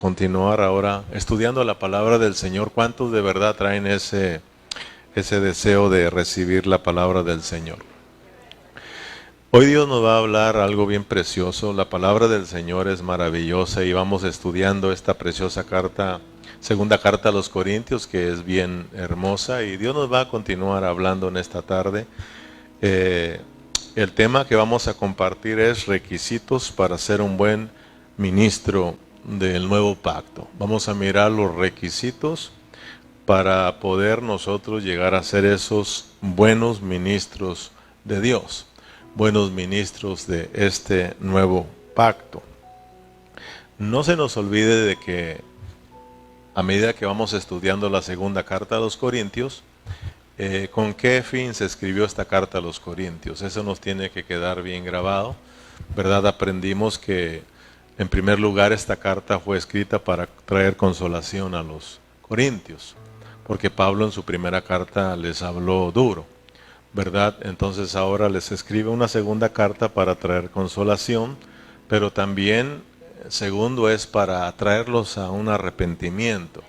Continuar ahora estudiando la palabra del Señor. ¿Cuántos de verdad traen ese deseo de recibir la palabra del Señor? Hoy Dios nos va a hablar algo bien precioso. La palabra del Señor es maravillosa y vamos estudiando esta preciosa carta, segunda carta a los Corintios, que es bien hermosa, y Dios nos va a continuar hablando en esta tarde. El tema que vamos a compartir es requisitos para ser un buen ministro del nuevo pacto. Vamos a mirar los requisitos para poder nosotros llegar a ser esos buenos ministros de Dios, buenos ministros de este nuevo pacto. No se nos olvide de que a medida que vamos estudiando la segunda carta a los Corintios, ¿con qué fin se escribió esta carta a los Corintios? Eso nos tiene que quedar bien grabado, ¿verdad? Aprendimos que en primer lugar esta carta fue escrita para traer consolación a los Corintios, porque Pablo en su primera carta les habló duro, ¿verdad? Entonces ahora les escribe una segunda carta para traer consolación, pero también, segundo, es para atraerlos a un arrepentimiento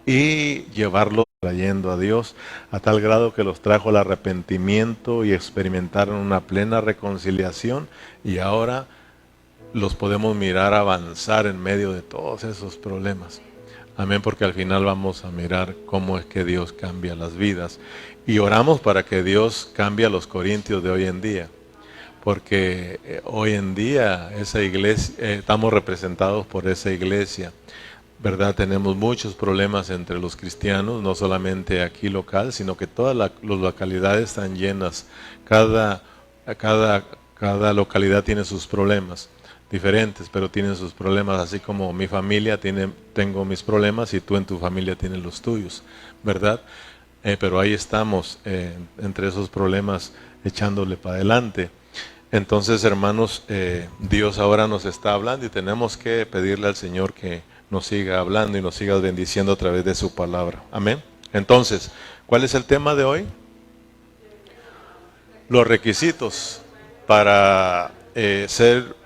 y llevarlos trayendo a Dios a tal grado que los trajo al arrepentimiento y experimentaron una plena reconciliación, y ahora los podemos mirar avanzar en medio de todos esos problemas. Amén, porque al final vamos a mirar cómo es que Dios cambia las vidas. Y oramos para que Dios cambie a los corintios de hoy en día. Porque hoy en día esa iglesia, estamos representados por esa iglesia, ¿verdad? Tenemos muchos problemas entre los cristianos, no solamente aquí local, sino que todas las localidades están llenas. Cada localidad tiene sus problemas diferentes, pero tienen sus problemas, así como mi familia tengo mis problemas y tú en tu familia tienes los tuyos, ¿verdad? Pero ahí estamos entre esos problemas echándole para adelante. Entonces, hermanos, Dios ahora nos está hablando y tenemos que pedirle al Señor que nos siga hablando y nos siga bendiciendo a través de su palabra. Amén. Entonces, ¿cuál es el tema de hoy? Los requisitos para ser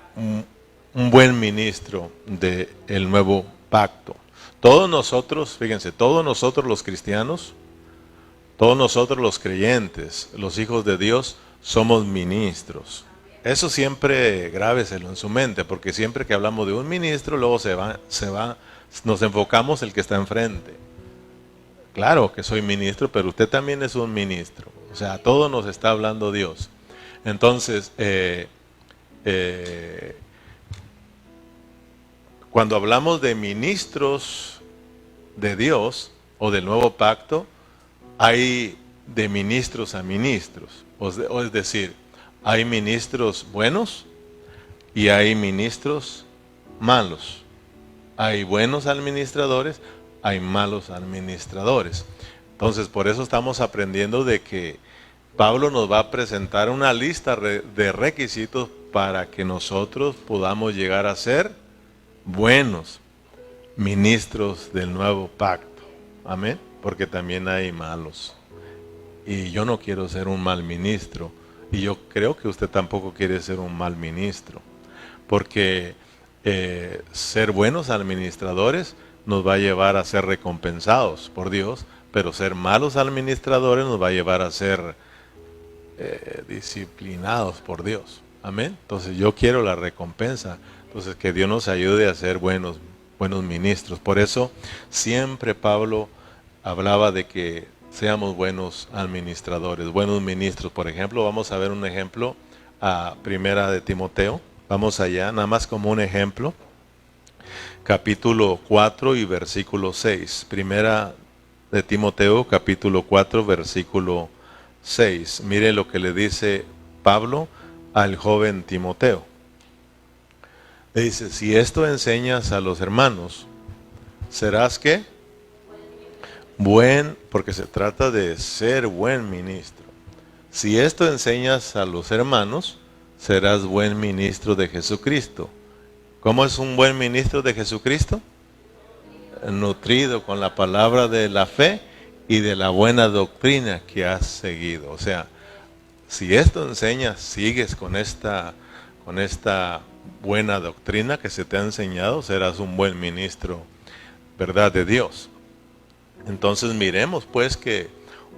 un buen ministro del nuevo pacto. Todos nosotros, fíjense, todos nosotros los cristianos, todos nosotros los creyentes, los hijos de Dios, somos ministros. Eso siempre grábeselo en su mente, porque siempre que hablamos de un ministro, luego nos enfocamos el que está enfrente. Claro que soy ministro, pero usted también es un ministro. O sea, a todos nos está hablando Dios. Entonces, cuando hablamos de ministros de Dios o del nuevo pacto, hay de ministros a ministros. O es decir, hay ministros buenos y hay ministros malos. Hay buenos administradores, hay malos administradores. Entonces, por eso estamos aprendiendo de que Pablo nos va a presentar una lista de requisitos para que nosotros podamos llegar a ser buenos ministros del nuevo pacto. Amén. Porque también hay malos. Y yo no quiero ser un mal ministro. Y yo creo que usted tampoco quiere ser un mal ministro. Porque ser buenos administradores nos va a llevar a ser recompensados por Dios. Pero ser malos administradores nos va a llevar a ser disciplinados por Dios. Amén. Entonces yo quiero la recompensa. Entonces que Dios nos ayude a ser buenos ministros. Por eso siempre Pablo hablaba de que seamos buenos administradores, buenos ministros. Por ejemplo, vamos a ver un ejemplo a Primera de Timoteo. Vamos allá, nada más como un ejemplo. Capítulo 4 y versículo 6. Primera de Timoteo, capítulo 4, versículo 6. Mire lo que le dice Pablo al joven Timoteo. Le dice, si esto enseñas a los hermanos, serás ¿qué? Porque se trata de ser buen ministro. Si esto enseñas a los hermanos, serás buen ministro de Jesucristo. ¿Cómo es un buen ministro de Jesucristo? Nutrido con la palabra de la fe y de la buena doctrina que has seguido. O sea, si esto enseñas, sigues con esta buena doctrina que se te ha enseñado, serás un buen ministro, ¿verdad?, de Dios. Entonces miremos pues que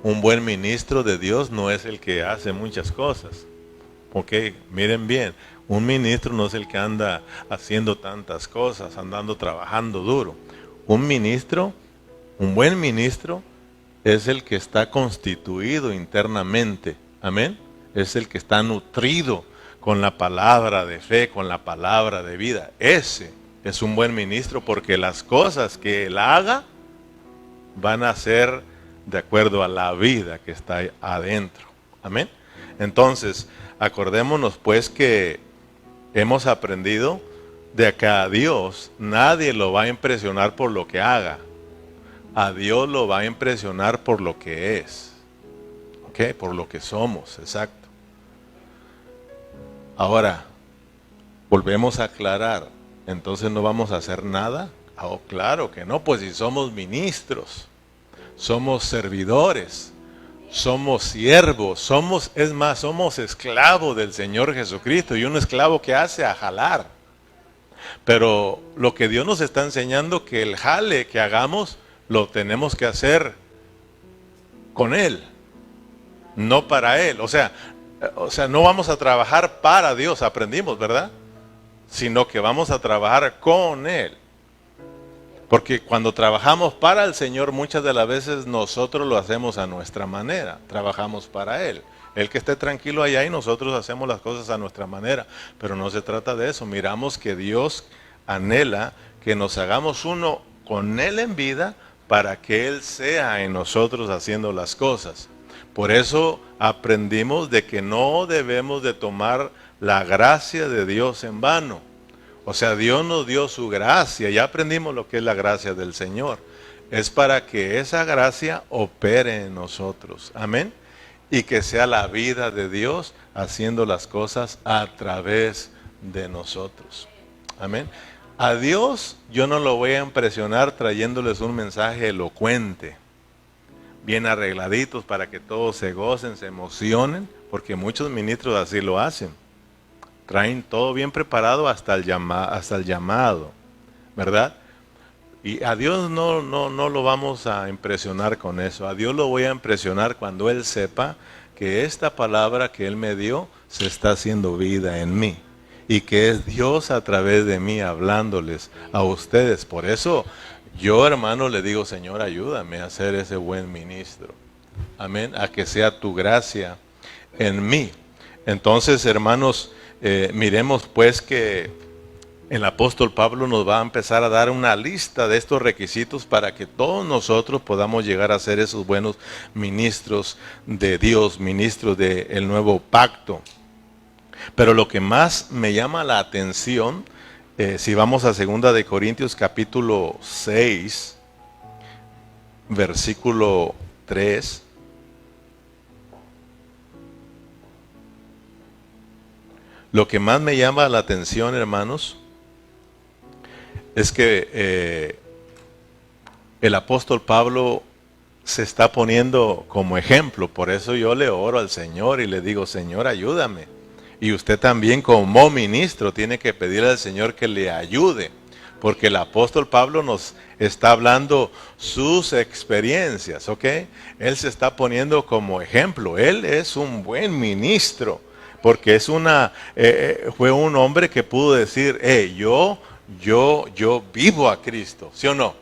un buen ministro de Dios no es el que hace muchas cosas. Ok, miren bien, un ministro no es el que anda haciendo tantas cosas, andando trabajando duro. Un ministro, un buen ministro, es el que está constituido internamente. Amén. Es el que está nutrido con la palabra de fe, con la palabra de vida. Ese es un buen ministro porque las cosas que él haga van a ser de acuerdo a la vida que está ahí adentro. Amén. Entonces, acordémonos pues que hemos aprendido de que a Dios nadie lo va a impresionar por lo que haga. A Dios lo va a impresionar por lo que es. ¿Ok? Por lo que somos, exacto. Ahora, volvemos a aclarar. Entonces no vamos a hacer nada. Oh, claro que no, pues si somos ministros, somos servidores, somos siervos, somos esclavos del Señor Jesucristo, y un esclavo que hace a jalar. Pero lo que Dios nos está enseñando, que el jale que hagamos lo tenemos que hacer con Él, no para Él. O sea, no vamos a trabajar para Dios, aprendimos, ¿verdad? Sino que vamos a trabajar con Él. Porque cuando trabajamos para el Señor, muchas de las veces nosotros lo hacemos a nuestra manera, trabajamos para Él. Él que esté tranquilo allá y nosotros hacemos las cosas a nuestra manera. Pero no se trata de eso. Miramos que Dios anhela que nos hagamos uno con Él en vida para que Él sea en nosotros haciendo las cosas. Por eso aprendimos de que no debemos de tomar la gracia de Dios en vano. O sea, Dios nos dio su gracia, ya aprendimos lo que es la gracia del Señor. Es para que esa gracia opere en nosotros. Amén. Y que sea la vida de Dios haciendo las cosas a través de nosotros. Amén. A Dios yo no lo voy a impresionar trayéndoles un mensaje elocuente, bien arregladitos para que todos se gocen, se emocionen, porque muchos ministros así lo hacen. Traen todo bien preparado hasta el llamado, ¿verdad? Y a Dios no lo vamos a impresionar con eso. A Dios lo voy a impresionar cuando Él sepa que esta palabra que Él me dio se está haciendo vida en mí. Y que es Dios a través de mí hablándoles a ustedes. Por eso yo, hermano, le digo, Señor, ayúdame a ser ese buen ministro. Amén. A que sea tu gracia en mí. Entonces, hermanos, miremos pues que el apóstol Pablo nos va a empezar a dar una lista de estos requisitos para que todos nosotros podamos llegar a ser esos buenos ministros de Dios, ministros del nuevo pacto. Pero lo que más me llama la atención, si vamos a 2 de Corintios capítulo 6, versículo 3, lo que más me llama la atención, hermanos, es que el apóstol Pablo se está poniendo como ejemplo. Por eso yo le oro al Señor y le digo, Señor, ayúdame. Y usted también como ministro tiene que pedirle al Señor que le ayude. Porque el apóstol Pablo nos está hablando sus experiencias, ¿ok? Él se está poniendo como ejemplo. Él es un buen ministro. Porque fue un hombre que pudo decir, yo vivo a Cristo, ¿sí o no?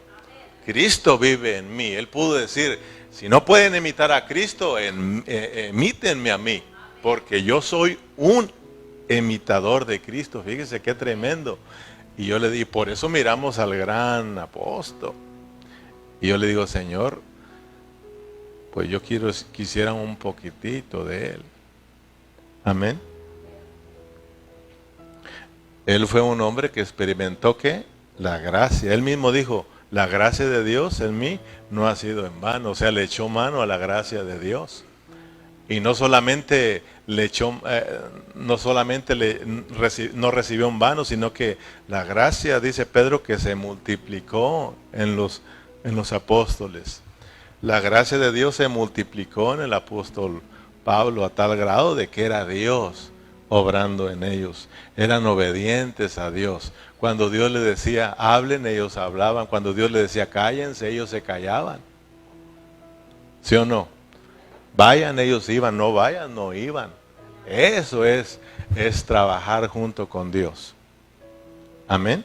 Cristo vive en mí. Él pudo decir, si no pueden imitar a Cristo, imítenme a mí, porque yo soy un imitador de Cristo. Fíjese qué tremendo. Y yo le digo, por eso miramos al gran apóstol. Y yo le digo, Señor, pues yo quisiera un poquitito de Él. Amén. Él fue un hombre que experimentó ¿qué? La gracia. Él mismo dijo, la gracia de Dios en mí no ha sido en vano. O sea, le echó mano a la gracia de Dios. Y no solamente no recibió en vano, sino que la gracia, dice Pedro, que se multiplicó en los apóstoles. La gracia de Dios se multiplicó en el apóstol Pablo a tal grado de que era Dios obrando en ellos. Eran obedientes a Dios. Cuando Dios les decía, hablen, ellos hablaban. Cuando Dios les decía, cállense, ellos se callaban. ¿Sí o no? Vayan, ellos iban. No vayan, no iban. Eso es trabajar junto con Dios. Amén.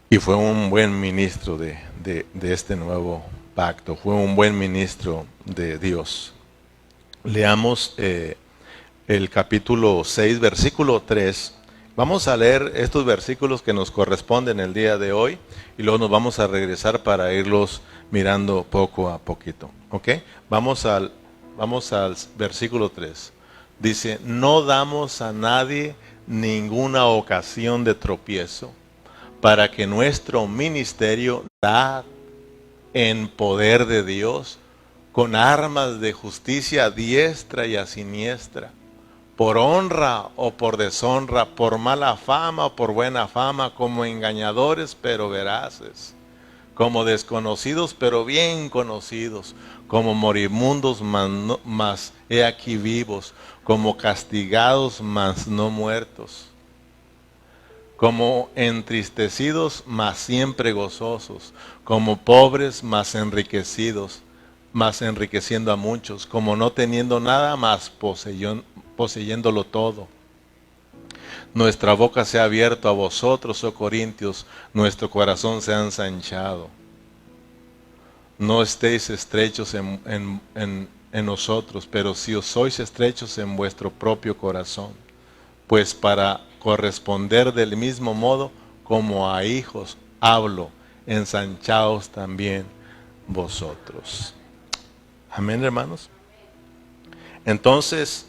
Y fue un buen ministro de este nuevo pacto. Fue un buen ministro de Dios. Leamos el capítulo 6, versículo 3. Vamos a leer estos versículos que nos corresponden el día de hoy y luego nos vamos a regresar para irlos mirando poco a poquito. ¿Ok? Vamos al versículo 3. Dice, no damos a nadie ninguna ocasión de tropiezo para que nuestro ministerio da en poder de Dios con armas de justicia a diestra y a siniestra, por honra o por deshonra, por mala fama o por buena fama, como engañadores pero veraces, como desconocidos pero bien conocidos, como moribundos mas he aquí vivos, como castigados mas no muertos, como entristecidos mas siempre gozosos, como pobres mas enriquecidos, mas enriqueciendo a muchos, como no teniendo nada mas poseyéndolo todo. Nuestra boca se ha abierto a vosotros, oh Corintios, nuestro corazón se ha ensanchado. No estéis estrechos en nosotros, pero si os sois estrechos en vuestro propio corazón, pues para corresponder del mismo modo como a hijos hablo, ensanchaos también vosotros. Amén, hermanos. Entonces,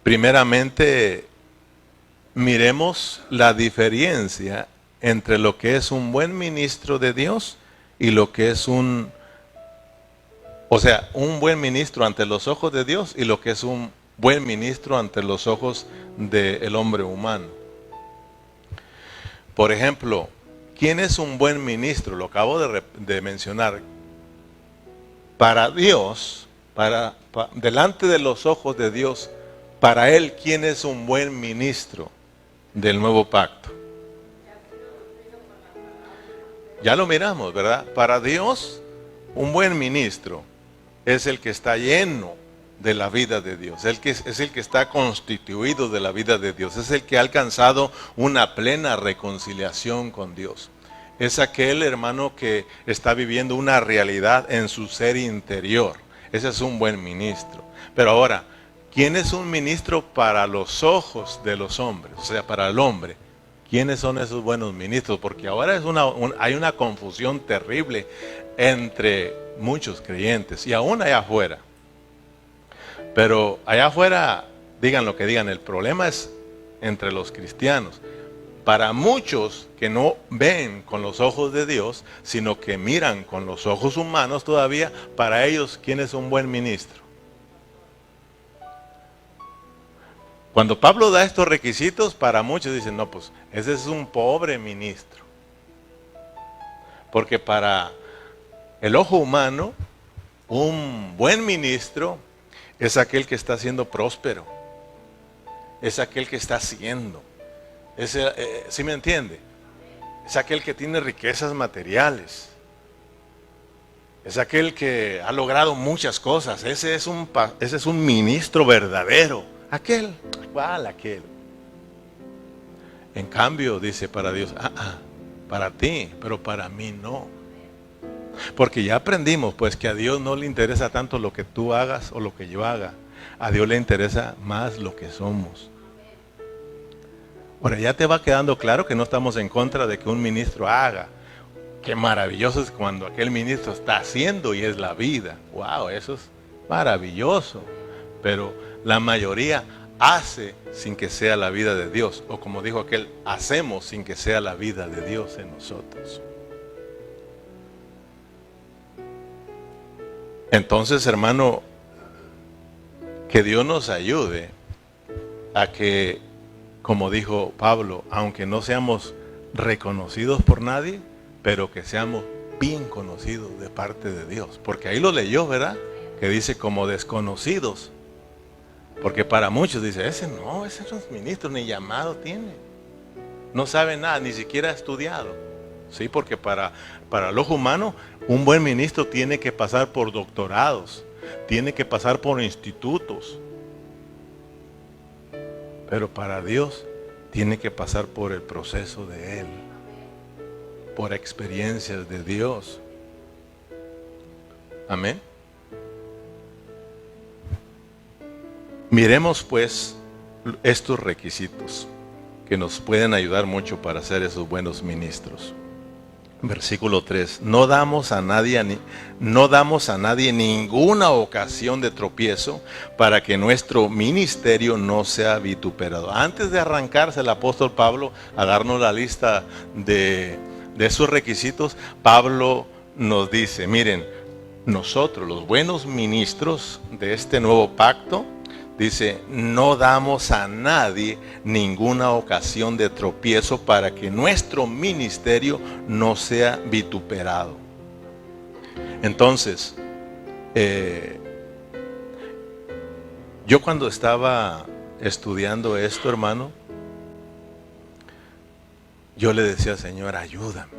primeramente, miremos la diferencia entre lo que es un buen ministro de Dios y lo que es un buen ministro ante los ojos de Dios y lo que es un buen ministro ante los ojos del hombre humano. Por ejemplo, ¿quién es un buen ministro? Lo acabo de mencionar. Para Dios, delante de los ojos de Dios, para Él, ¿quién es un buen ministro del nuevo pacto? Ya lo miramos, ¿verdad? Para Dios, un buen ministro es el que está lleno de la vida de Dios, es el que está constituido de la vida de Dios, es el que ha alcanzado una plena reconciliación con Dios. Es aquel hermano que está viviendo una realidad en su ser interior. Ese es un buen ministro. Pero ahora, ¿quién es un ministro para los ojos de los hombres? O sea, para el hombre. ¿Quiénes son esos buenos ministros? Porque ahora hay una confusión terrible entre muchos creyentes y aún allá afuera. Pero allá afuera, digan lo que digan, el problema es entre los cristianos. Para muchos que no ven con los ojos de Dios, sino que miran con los ojos humanos todavía, para ellos, ¿quién es un buen ministro? Cuando Pablo da estos requisitos, para muchos dicen, no, pues ese es un pobre ministro. Porque para el ojo humano, un buen ministro es aquel que está siendo próspero, es aquel que está haciendo. ¿Sí me entiende? Es aquel que tiene riquezas materiales. Es aquel que ha logrado muchas cosas. Ese es un ministro verdadero. ¿Cuál aquel? En cambio, dice para Dios, para ti, pero para mí no. Porque ya aprendimos pues que a Dios no le interesa tanto lo que tú hagas o lo que yo haga. A Dios le interesa más lo que somos. Ahora ya te va quedando claro que no estamos en contra de que un ministro haga. Qué maravilloso es cuando aquel ministro está haciendo y es la vida. Wow, eso es maravilloso. Pero la mayoría hace sin que sea la vida de Dios. O como dijo aquel, hacemos sin que sea la vida de Dios en nosotros. Entonces, hermano, que Dios nos ayude a que, como dijo Pablo, aunque no seamos reconocidos por nadie, pero que seamos bien conocidos de parte de Dios. Porque ahí lo leyó, ¿verdad? Que dice como desconocidos, Porque para muchos dice, ese no es ministro, ni llamado tiene. No sabe nada, ni siquiera ha estudiado. Sí, porque para el ojo humano, un buen ministro tiene que pasar por doctorados, tiene que pasar por institutos. Pero para Dios, tiene que pasar por el proceso de Él, por experiencias de Dios. Amén. Miremos pues estos requisitos que nos pueden ayudar mucho para ser esos buenos ministros. Versículo 3. No damos a nadie ninguna ocasión de tropiezo para que nuestro ministerio no sea vituperado. Antes de arrancarse el apóstol Pablo a darnos la lista de esos requisitos, Pablo nos dice, miren, nosotros los buenos ministros de este nuevo pacto, dice, no damos a nadie ninguna ocasión de tropiezo para que nuestro ministerio no sea vituperado. Entonces, yo cuando estaba estudiando esto, hermano, yo le decía, Señor, ayúdame,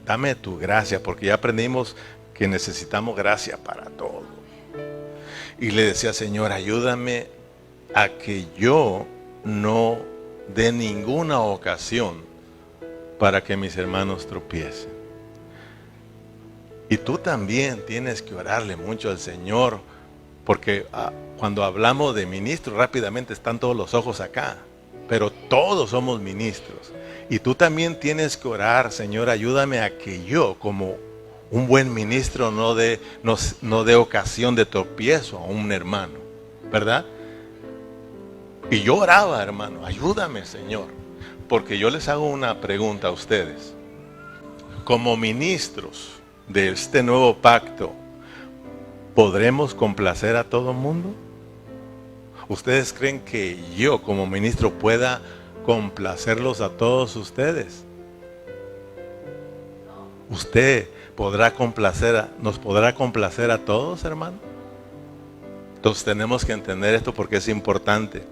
dame tu gracia, porque ya aprendimos que necesitamos gracia para todo. Y le decía, Señor, ayúdame a que yo no dé ninguna ocasión para que mis hermanos tropiecen. Y tú también tienes que orarle mucho al Señor, porque cuando hablamos de ministros, rápidamente están todos los ojos acá, pero todos somos ministros. Y tú también tienes que orar, Señor, ayúdame a que yo, como un buen ministro, no dé ocasión de tropiezo a un hermano, ¿verdad? Y yo oraba, hermano, ayúdame, Señor, porque yo les hago una pregunta a ustedes. Como ministros de este nuevo pacto, ¿podremos complacer a todo el mundo? ¿Ustedes creen que yo como ministro pueda complacerlos a todos ustedes? ¿Usted nos podrá complacer a todos, hermano? Entonces tenemos que entender esto porque es importante.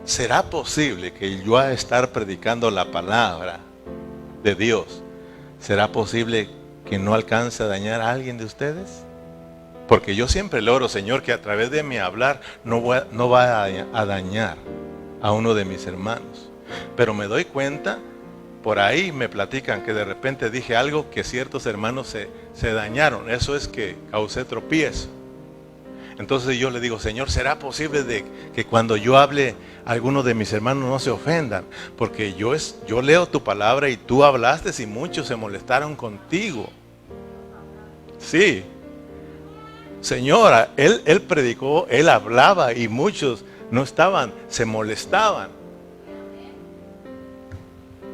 ¿Será posible que yo a estar predicando la palabra de Dios, será posible que no alcance a dañar a alguien de ustedes? Porque yo siempre le oro, Señor, que a través de mi hablar no va a dañar a uno de mis hermanos. Pero me doy cuenta, por ahí me platican que de repente dije algo que ciertos hermanos se dañaron. Eso es que causé tropiezo. Entonces yo le digo, Señor, ¿será posible de que cuando yo hable, algunos de mis hermanos no se ofendan? Porque yo leo tu palabra y tú hablaste y muchos se molestaron contigo. Sí. Señora, él predicó, él hablaba y muchos no estaban, se molestaban.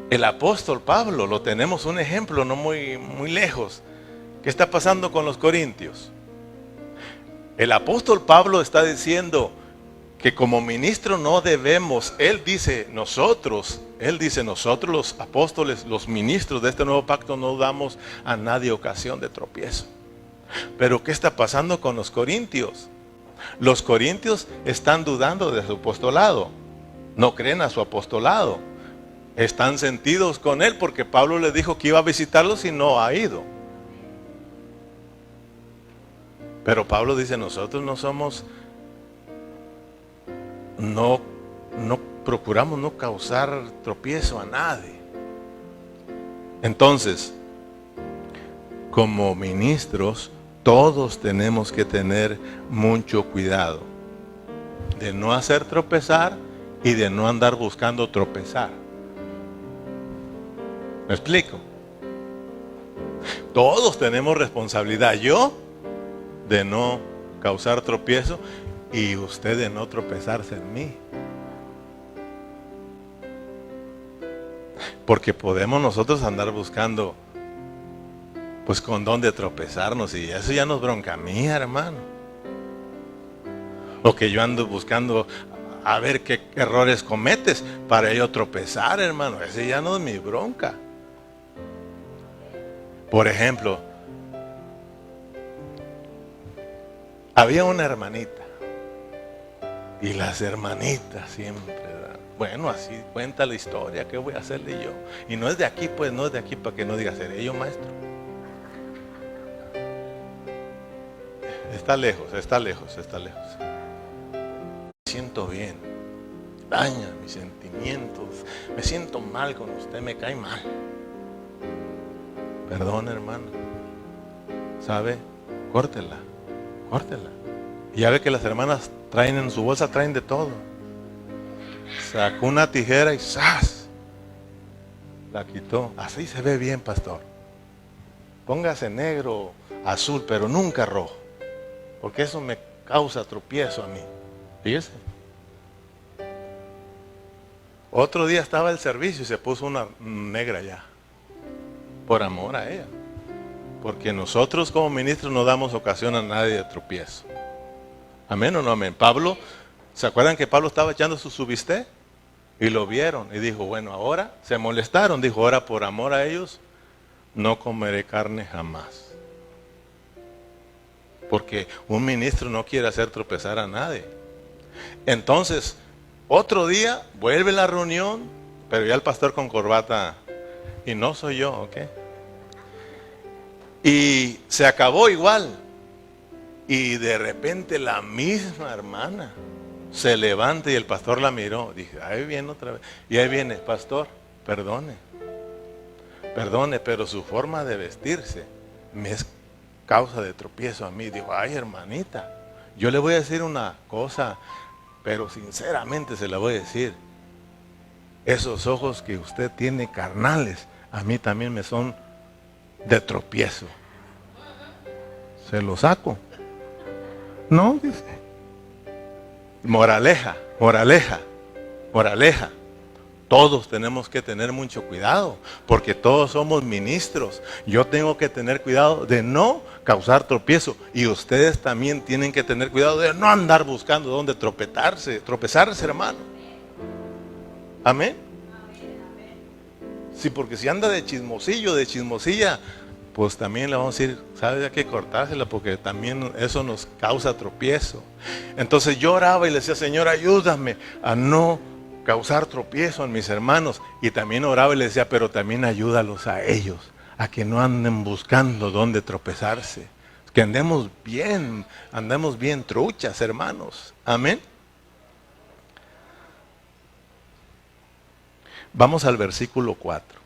El apóstol Pablo, lo tenemos un ejemplo no muy lejos. ¿Qué está pasando con los corintios? El apóstol Pablo está diciendo que como ministro no debemos, él dice nosotros los apóstoles, los ministros de este nuevo pacto no damos a nadie ocasión de tropiezo. Pero ¿qué está pasando con los corintios? Los corintios están dudando de su apostolado, no creen a su apostolado, están sentidos con él porque Pablo les dijo que iba a visitarlos y no ha ido. Pero Pablo dice, nosotros no procuramos no causar tropiezo a nadie. Entonces, como ministros, todos tenemos que tener mucho cuidado de no hacer tropezar y de no andar buscando tropezar. ¿Me explico? Todos tenemos responsabilidad. Yo de no causar tropiezo y usted de no tropezarse en mí. Porque podemos nosotros andar buscando pues con dónde tropezarnos y eso ya no es bronca mía, hermano. O que yo ando buscando a ver qué errores cometes para yo tropezar, hermano. Ese ya no es mi bronca. Por ejemplo, Había una hermanita. Y las hermanitas siempre dan. Bueno, así cuenta la historia. ¿Qué voy a hacerle yo? Y no es de aquí, pues no es de aquí para que no diga, ¿seré yo maestro? Está lejos, está lejos, está lejos. Me siento bien. Daña mis sentimientos. Me siento mal con usted, me cae mal. Perdón, hermano. ¿Sabe? Córtela, córtela. Y ya ve que las hermanas traen en su bolsa, traen de todo. Sacó una tijera y ¡zas! La quitó. Así se ve bien, pastor. Póngase negro, azul, pero nunca rojo. Porque eso me causa tropiezo a mí. Fíjese. Otro día estaba el servicio y se puso una negra ya. Por amor a ella. Porque nosotros como ministros no damos ocasión a nadie de tropiezo. ¿Amén o no amén? Pablo, ¿se acuerdan que Pablo estaba echando su subisté? Y lo vieron y dijo, bueno, ahora se molestaron. Dijo, ahora por amor a ellos no comeré carne jamás. Porque un ministro no quiere hacer tropezar a nadie. Entonces, otro día vuelve la reunión, pero ya el pastor con corbata, y no soy yo, ¿ok? Y se acabó igual. Y de repente la misma hermana se levanta y el pastor la miró. Dije, ahí viene otra vez. Y ahí viene, pastor, perdone, pero su forma de vestirse me es causa de tropiezo a mí. Digo, ay hermanita, yo le voy a decir una cosa, pero sinceramente se la voy a decir. Esos ojos que usted tiene carnales, a mí también me son de tropiezo. Se lo saco. No, dice. Moraleja. Todos tenemos que tener mucho cuidado, porque todos somos ministros. Yo tengo que tener cuidado de no causar tropiezo, y ustedes también tienen que tener cuidado de no andar buscando dónde tropezarse, hermano. Amén. Sí, porque si anda de chismosillo, de chismosilla, pues también le vamos a decir, ¿sabe? Hay que cortársela, porque también eso nos causa tropiezo. Entonces yo oraba y le decía, Señor, ayúdame a no causar tropiezo en mis hermanos. Y también oraba y le decía, pero también ayúdalos a ellos, a que no anden buscando dónde tropezarse. Que andemos bien truchas, hermanos. Amén. Vamos al versículo 4.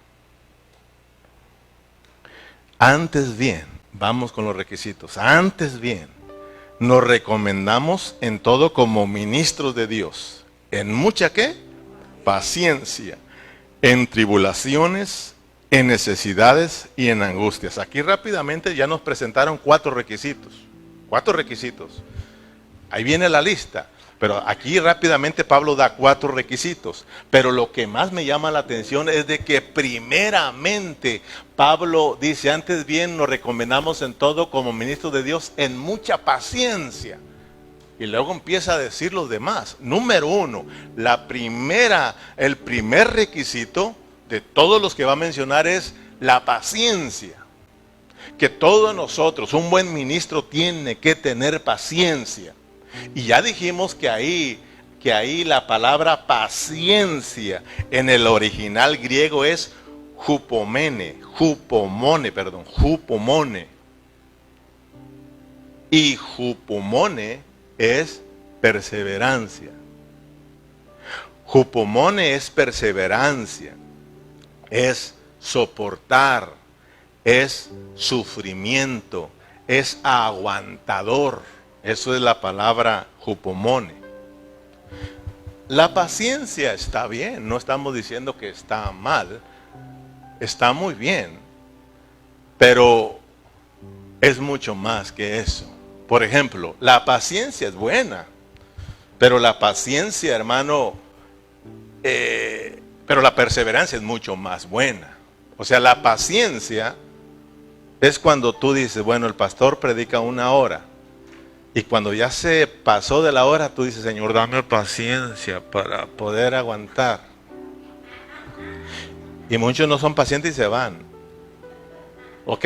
Antes bien, vamos con los requisitos. Antes bien, nos recomendamos en todo como ministros de Dios. ¿En mucha qué? Paciencia. En tribulaciones, en necesidades y en angustias. Aquí rápidamente ya nos presentaron 4 requisitos. 4 requisitos. Ahí viene la lista. Pero aquí rápidamente Pablo da 4 requisitos. Pero lo que más me llama la atención es de que primeramente Pablo dice, antes bien nos recomendamos en todo como ministros de Dios en mucha paciencia. Y luego empieza a decir los demás. Número 1, el primer requisito de todos los que va a mencionar es la paciencia. Que todos nosotros, un buen ministro tiene que tener paciencia. Y ya dijimos que ahí la palabra paciencia en el original griego es hupomone. Y hupomone es perseverancia. Hupomone es perseverancia, es soportar, es sufrimiento, es aguantador. Eso es la palabra hupomone. La paciencia está bien, no estamos diciendo que está mal, está muy bien, pero es mucho más que eso. Por ejemplo, la paciencia es buena, pero la paciencia, hermano, pero la perseverancia es mucho más buena. O sea, la paciencia es cuando tú dices, bueno, el pastor predica 1 hora. Y cuando ya se pasó de la hora, tú dices, Señor, dame paciencia para poder aguantar. Y muchos no son pacientes y se van. ¿Ok?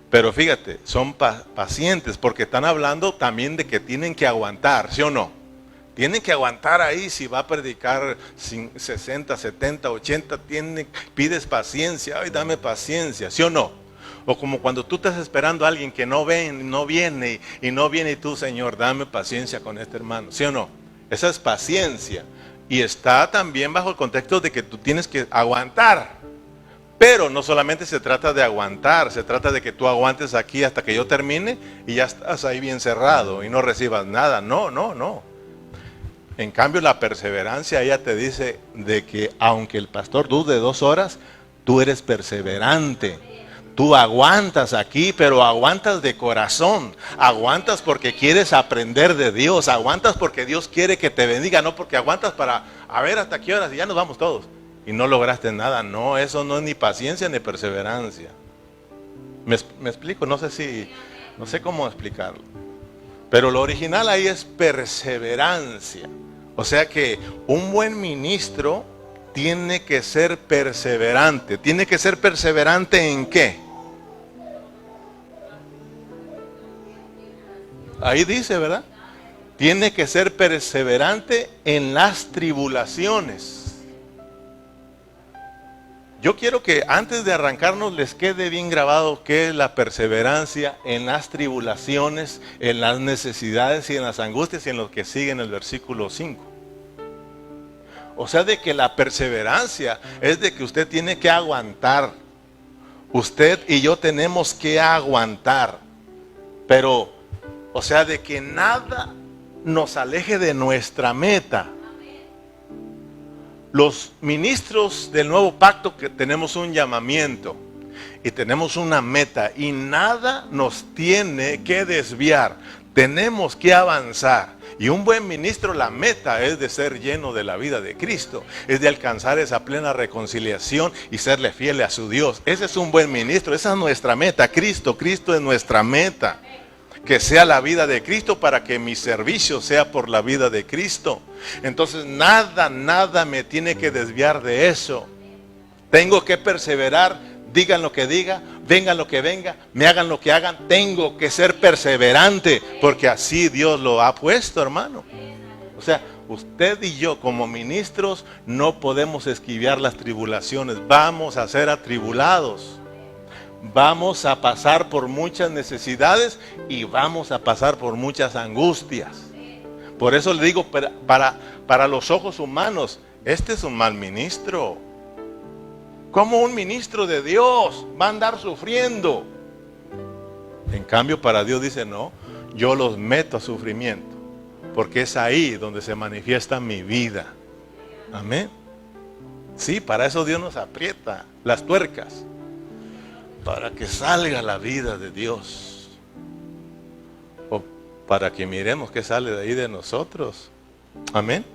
Pero fíjate, son pacientes porque están hablando también de que tienen que aguantar, ¿sí o no? Tienen que aguantar ahí. Si va a predicar 60, 70, 80, pides paciencia. Ay, dame paciencia, ¿sí o no? O como cuando tú estás esperando a alguien que no viene y tú, Señor, dame paciencia con este hermano, ¿sí o no? Esa es paciencia. Y está también bajo el contexto de que tú tienes que aguantar. Pero no solamente se trata de aguantar, se trata de que tú aguantes aquí hasta que yo termine y ya estás ahí bien cerrado y no recibas nada. No, no, no. En cambio, la perseverancia, ella te dice de que aunque el pastor dude 2 horas, tú eres perseverante. Tú aguantas aquí, pero aguantas de corazón. Aguantas porque quieres aprender de Dios. Aguantas porque Dios quiere que te bendiga. No porque aguantas para a ver hasta qué horas y ya nos vamos todos. Y no lograste nada. No, eso no es ni paciencia ni perseverancia. ¿Me explico? No sé cómo explicarlo. Pero lo original ahí es perseverancia. O sea que un buen ministro tiene que ser perseverante. ¿Tiene que ser perseverante en qué? Ahí dice, ¿verdad? Tiene que ser perseverante en las tribulaciones. Yo quiero que antes de arrancarnos les quede bien grabado qué es la perseverancia en las tribulaciones, en las necesidades y en las angustias y en lo que sigue en el versículo 5. O sea, de que la perseverancia es de que usted tiene que aguantar. Usted y yo tenemos que aguantar. Pero, o sea, de que nada nos aleje de nuestra meta. Los ministros del nuevo pacto que tenemos un llamamiento y tenemos una meta y nada nos tiene que desviar. Tenemos que avanzar. Y un buen ministro, la meta es de ser lleno de la vida de Cristo. Es de alcanzar esa plena reconciliación y serle fiel a su Dios. Ese es un buen ministro, esa es nuestra meta. Cristo es nuestra meta. Que sea la vida de Cristo para que mi servicio sea por la vida de Cristo. Entonces nada me tiene que desviar de eso. Tengo que perseverar, digan lo que diga, vengan lo que venga, me hagan lo que hagan. Tengo que ser perseverante porque así Dios lo ha puesto, hermano. O sea, usted y yo como ministros no podemos esquivar las tribulaciones. Vamos a ser atribulados. Vamos a pasar por muchas necesidades y vamos a pasar por muchas angustias. Por eso le digo, para los ojos humanos, este es un mal ministro. ¿Cómo un ministro de Dios va a andar sufriendo? En cambio, para Dios dice, no, yo los meto a sufrimiento, porque es ahí donde se manifiesta mi vida. Amén. Sí, para eso Dios nos aprieta las tuercas. Para que salga la vida de Dios. O para que miremos qué sale de ahí de nosotros. Amén.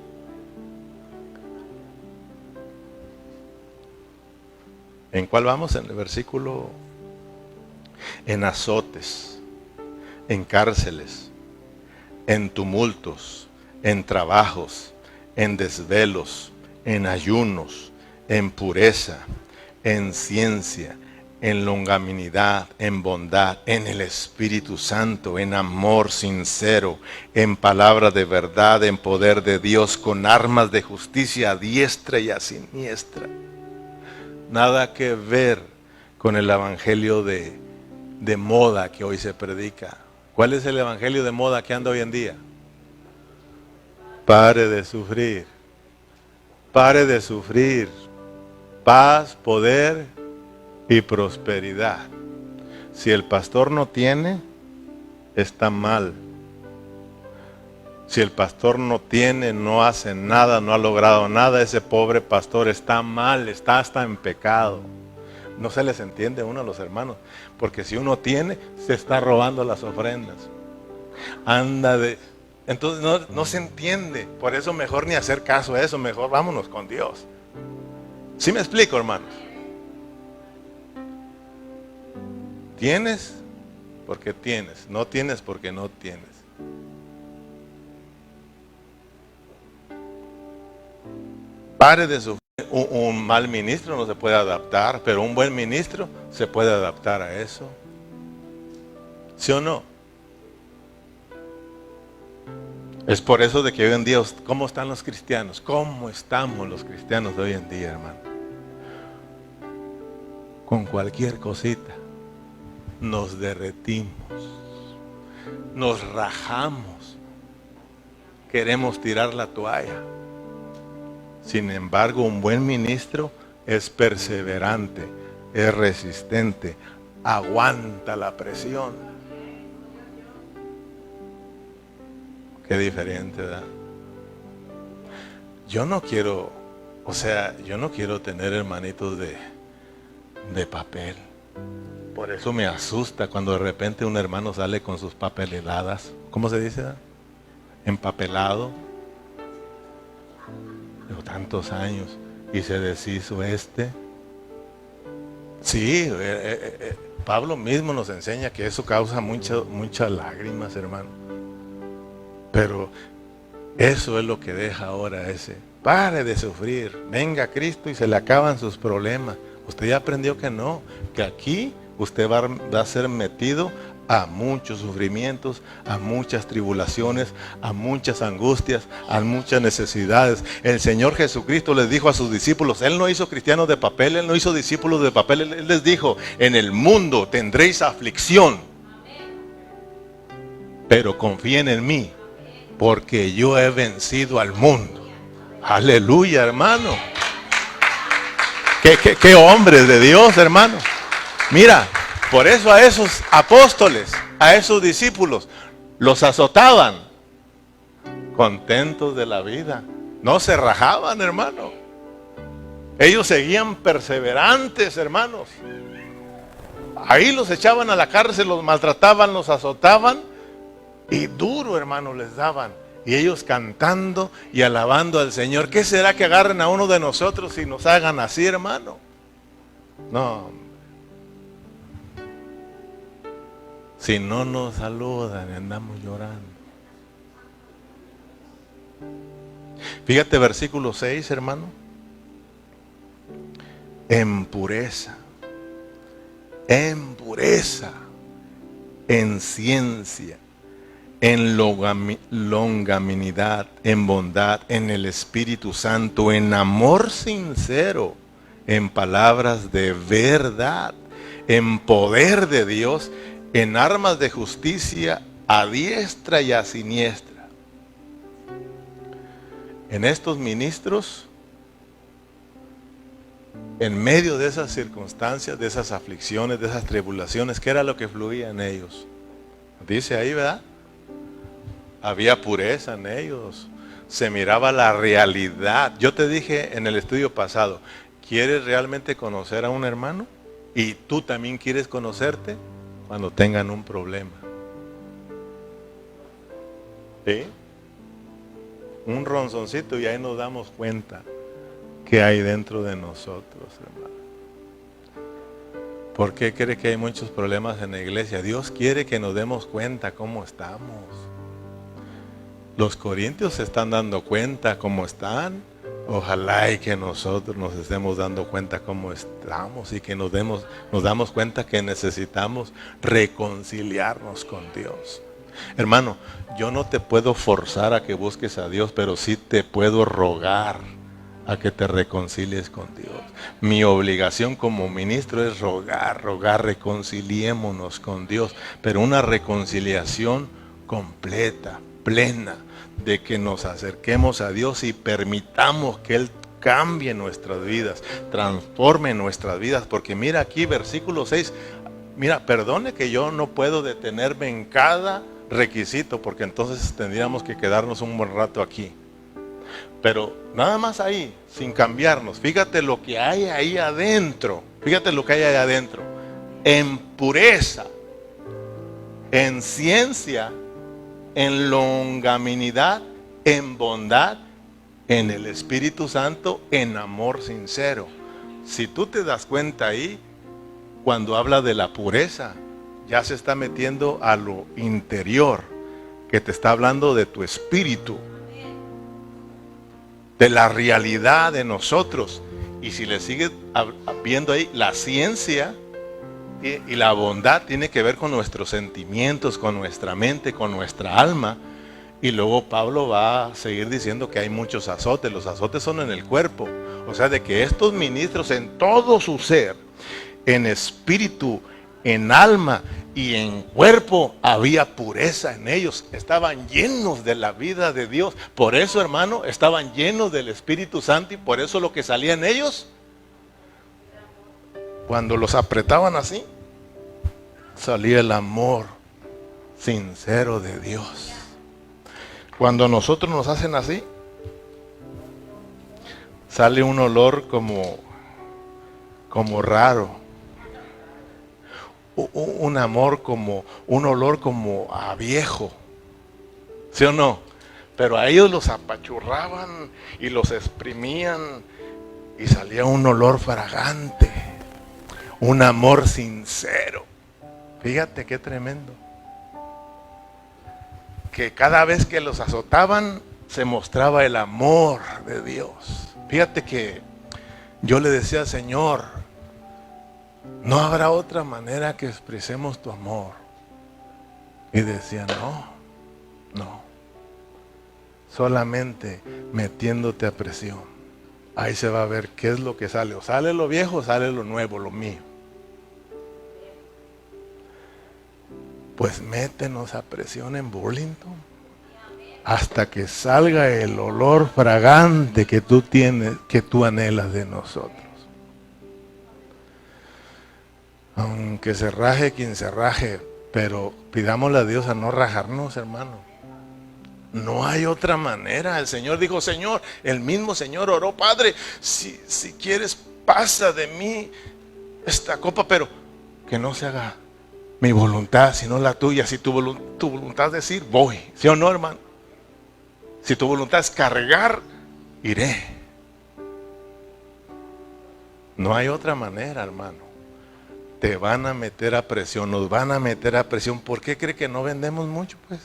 ¿En cuál vamos? En el versículo. En azotes, en cárceles, en tumultos, en trabajos, en desvelos, en ayunos, en pureza, en ciencia, en longanimidad, en bondad, en el Espíritu Santo, en amor sincero, en palabra de verdad, en poder de Dios, con armas de justicia a diestra y a siniestra. Nada que ver con el evangelio de moda que hoy se predica. ¿Cuál es el evangelio de moda que anda hoy en día? Pare de sufrir. Pare de sufrir. Paz, poder y prosperidad. Si el pastor no tiene, está mal. Si el pastor no tiene, no hace nada, no ha logrado nada, ese pobre pastor está mal, está hasta en pecado. No se les entiende a uno a los hermanos, porque si uno tiene, se está robando las ofrendas. Entonces no se entiende. Por eso mejor ni hacer caso a eso, mejor vámonos con Dios. ¿Sí me explico, hermanos? Tienes porque tienes, no tienes porque no tienes. Pare de sufrir. Un mal ministro no se puede adaptar, pero un buen ministro se puede adaptar a eso. ¿Sí o no? Es por eso de que hoy en día, ¿cómo están los cristianos? ¿Cómo estamos los cristianos de hoy en día, hermano? Con cualquier cosita nos derretimos, nos rajamos, queremos tirar la toalla. Sin embargo, un buen ministro es perseverante, es resistente, aguanta la presión. Qué diferente, ¿verdad? Yo no quiero tener hermanitos de papel. Por eso me asusta cuando de repente un hermano sale con sus papeleladas. ¿Cómo se dice? Empapelado. Llevo tantos años y se deshizo este. Sí, Pablo mismo nos enseña que eso causa muchas lágrimas, hermano. Pero eso es lo que deja ahora ese. Pare de sufrir, venga Cristo y se le acaban sus problemas. Usted ya aprendió que no, que aquí usted va a ser metido a muchos sufrimientos, a muchas tribulaciones, a muchas angustias, a muchas necesidades. El Señor Jesucristo les dijo a sus discípulos, Él no hizo cristianos de papel, Él no hizo discípulos de papel, Él les dijo, en el mundo tendréis aflicción, pero confíen en mí, porque yo he vencido al mundo. Aleluya, hermano. ¿Qué hombres de Dios, hermano? Mira, por eso a esos apóstoles, a esos discípulos, los azotaban, contentos de la vida. No se rajaban, hermano. Ellos seguían perseverantes, hermanos. Ahí los echaban a la cárcel, los maltrataban, los azotaban. Y duro, hermano, les daban. Y ellos cantando y alabando al Señor. ¿Qué será que agarren a uno de nosotros y nos hagan así, hermano? No. Si no nos saludan, andamos llorando. Fíjate versículo 6, hermano. En pureza, en ciencia, en longanimidad, en bondad, en el Espíritu Santo, en amor sincero, en palabras de verdad, en poder de Dios, en armas de justicia a diestra y a siniestra. En estos ministros, en medio de esas circunstancias, de esas aflicciones, de esas tribulaciones, ¿qué era lo que fluía en ellos? Dice ahí, ¿verdad? Había pureza en ellos, se miraba la realidad. Yo te dije en el estudio pasado, ¿quieres realmente conocer a un hermano? Y tú también quieres conocerte cuando tengan un problema. ¿Sí? Un ronzoncito y ahí nos damos cuenta que hay dentro de nosotros, hermano. ¿Por qué cree que hay muchos problemas en la iglesia? Dios quiere que nos demos cuenta cómo estamos. Los corintios se están dando cuenta cómo están. Ojalá y que nosotros nos estemos dando cuenta cómo estamos y que nos damos cuenta que necesitamos reconciliarnos con Dios. Hermano, yo no te puedo forzar a que busques a Dios, pero sí te puedo rogar a que te reconcilies con Dios. Mi obligación como ministro es rogar, reconciliémonos con Dios, pero una reconciliación completa, plena, de que nos acerquemos a Dios y permitamos que Él cambie nuestras vidas, transforme nuestras vidas, porque mira aquí versículo 6, mira, perdone que yo no puedo detenerme en cada requisito, porque entonces tendríamos que quedarnos un buen rato aquí, pero nada más ahí, sin cambiarnos, fíjate lo que hay ahí adentro, en pureza, en ciencia, en longanimidad, en bondad, en el Espíritu Santo, en amor sincero. Si tú te das cuenta ahí, cuando habla de la pureza, ya se está metiendo a lo interior, que te está hablando de tu espíritu, de la realidad de nosotros. Y si le sigues viendo ahí, la ciencia, y la bondad tiene que ver con nuestros sentimientos, con nuestra mente, con nuestra alma. Y luego Pablo va a seguir diciendo que hay muchos azotes. Los azotes son en el cuerpo. O sea, de que estos ministros en todo su ser, en espíritu, en alma y en cuerpo, había pureza en ellos. Estaban llenos de la vida de Dios. Por eso, hermano, estaban llenos del Espíritu Santo. Y por eso lo que salía en ellos, cuando los apretaban así, salía el amor sincero de Dios. Cuando nosotros nos hacen así, sale un olor como raro. Un amor un olor como a viejo. ¿Sí o no? Pero a ellos los apachurraban y los exprimían y salía un olor fragante. Un amor sincero. Fíjate qué tremendo. Que cada vez que los azotaban se mostraba el amor de Dios. Fíjate que yo le decía al Señor, no habrá otra manera que expresemos tu amor. Y decía, no, solamente metiéndote a presión. Ahí se va a ver qué es lo que sale. O sale lo viejo o sale lo nuevo, lo mío. Pues métenos a presión en Burlington hasta que salga el olor fragante que tú tienes, que tú anhelas de nosotros. Aunque se raje quien se raje, pero pidámosle a Dios a no rajarnos, hermano. No hay otra manera. El Señor dijo, Señor, el mismo Señor oró, Padre, si quieres pasa de mí esta copa, pero que no se haga mi voluntad, sino la tuya. Si tu voluntad es decir, voy. ¿Sí o no, hermano? Si tu voluntad es cargar, iré. No hay otra manera, hermano. Te van a meter a presión, nos van a meter a presión. ¿Por qué cree que no vendemos mucho, pues?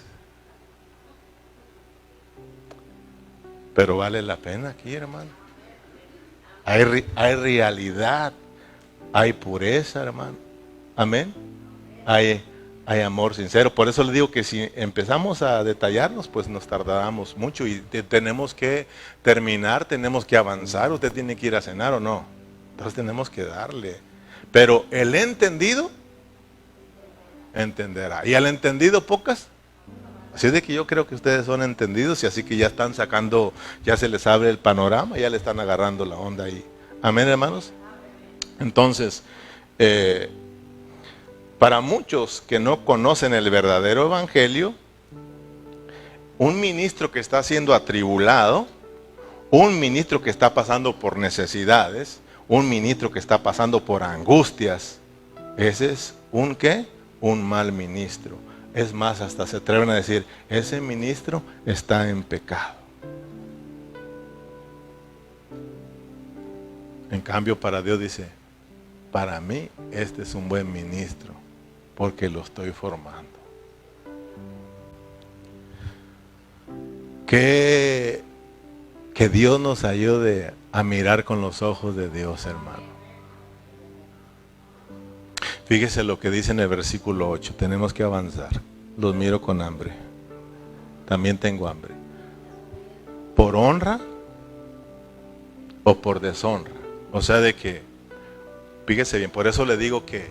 Pero vale la pena aquí, hermano. Hay realidad, hay pureza, hermano. Amén. Hay amor sincero. Por eso le digo que si empezamos a detallarnos, pues nos tardamos mucho y tenemos que terminar, tenemos que avanzar. Usted tiene que ir a cenar o no. Entonces tenemos que darle. Pero el entendido entenderá. Y al entendido pocas. Así es de que yo creo que ustedes son entendidos y así que ya están sacando, ya se les abre el panorama, ya le están agarrando la onda ahí. Amén, hermanos. Entonces, para muchos que no conocen el verdadero evangelio, un ministro que está siendo atribulado, un ministro que está pasando por necesidades, un ministro que está pasando por angustias, ese es un ¿qué? Un mal ministro. Es más, hasta se atreven a decir, ese ministro está en pecado. En cambio, para Dios dice, para mí este es un buen ministro, porque lo estoy formando. Que Dios nos ayude a mirar con los ojos de Dios, hermano. Fíjese lo que dice en el versículo 8. Tenemos que avanzar. Los miro con hambre. También tengo hambre. ¿Por honra o por deshonra? O sea, de que, fíjese bien, por eso le digo que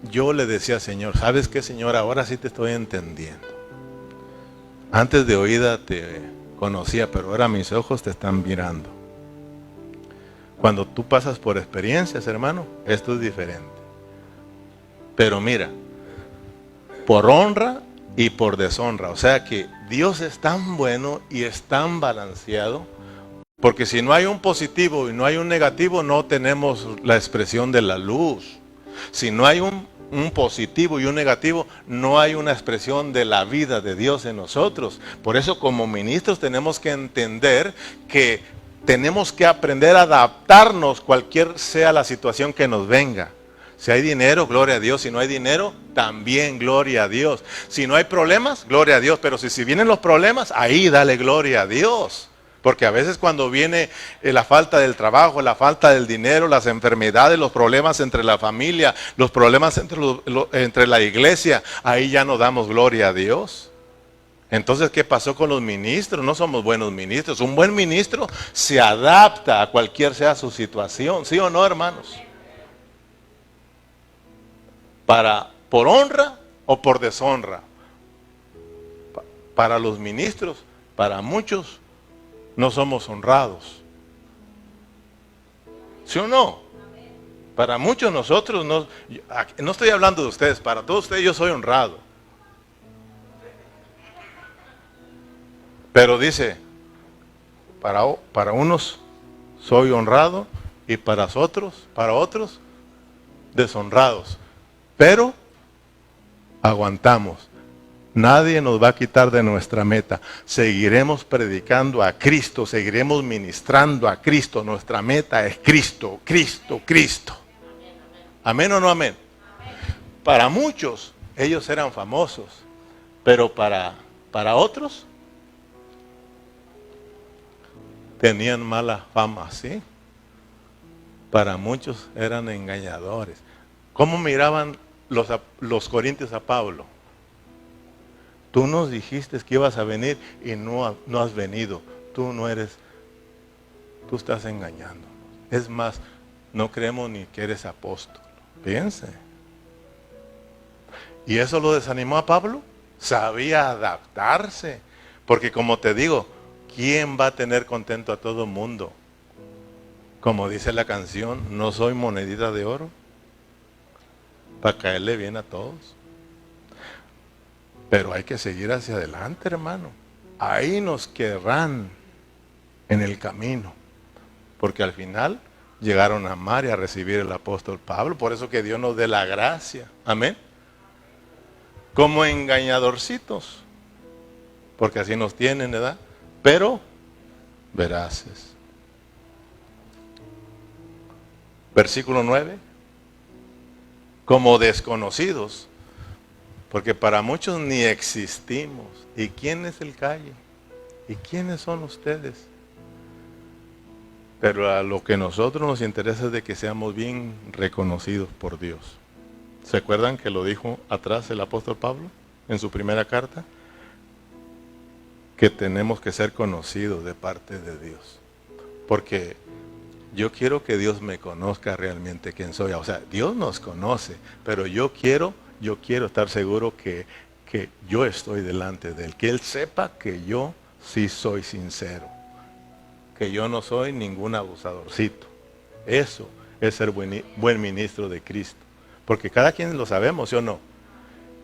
yo le decía al Señor, ¿sabes qué, Señor? Ahora sí te estoy entendiendo. Antes de oída te conocía, pero ahora mis ojos te están mirando. Cuando tú pasas por experiencias, hermano, esto es diferente. Pero mira, por honra y por deshonra. O sea que Dios es tan bueno y es tan balanceado, porque si no hay un positivo y no hay un negativo, no tenemos la expresión de la luz. Si no hay un positivo y un negativo, no hay una expresión de la vida de Dios en nosotros. Por eso, como ministros, tenemos que entender que tenemos que aprender a adaptarnos cualquier sea la situación que nos venga. Si hay dinero, gloria a Dios. Si no hay dinero, también gloria a Dios. Si no hay problemas, gloria a Dios. Pero si vienen los problemas, ahí dale gloria a Dios. Porque a veces cuando viene la falta del trabajo, la falta del dinero, las enfermedades, los problemas entre la familia, los problemas entre la iglesia, ahí ya no damos gloria a Dios. Entonces, ¿qué pasó con los ministros? No somos buenos ministros. Un buen ministro se adapta a cualquier sea su situación, ¿sí o no, hermanos? Por honra o por deshonra. Para los ministros, para muchos, no somos honrados. ¿Sí o no? Para muchos nosotros, no estoy hablando de ustedes, para todos ustedes yo soy honrado. Pero dice, para unos soy honrado y para otros deshonrados. Pero aguantamos. Nadie nos va a quitar de nuestra meta. Seguiremos predicando a Cristo, seguiremos ministrando a Cristo. Nuestra meta es Cristo, Cristo, Cristo. ¿Amén o no amén? Para muchos, ellos eran famosos, pero para otros, tenían mala fama, ¿sí? Para muchos eran engañadores. ¿Cómo miraban los corintios a Pablo? Tú nos dijiste que ibas a venir y no has venido. Tú estás engañando. Es más, no creemos ni que eres apóstol. Piense. ¿Y eso lo desanimó a Pablo? Sabía adaptarse. Porque como te digo, ¿quién va a tener contento a todo el mundo? Como dice la canción, no soy monedita de oro para caerle bien a todos. Pero hay que seguir hacia adelante, hermano. Ahí nos querrán en el camino. Porque al final llegaron a amar y a recibir el apóstol Pablo. Por eso que Dios nos dé la gracia. Amén. Como engañadorcitos. Porque así nos tienen, ¿verdad? Pero veraces. Versículo 9. Como desconocidos. Porque para muchos ni existimos. ¿Y quién es el calle? ¿Y quiénes son ustedes? Pero a lo que a nosotros nos interesa es de que seamos bien reconocidos por Dios. ¿Se acuerdan que lo dijo atrás el apóstol Pablo en su primera carta? Que tenemos que ser conocidos de parte de Dios. Porque yo quiero que Dios me conozca realmente quién soy. O sea, Dios nos conoce, pero yo quiero estar seguro que yo estoy delante de Él. Que Él sepa que yo sí soy sincero. Que yo no soy ningún abusadorcito. Eso es ser buen ministro de Cristo. Porque cada quien lo sabemos, ¿sí o no?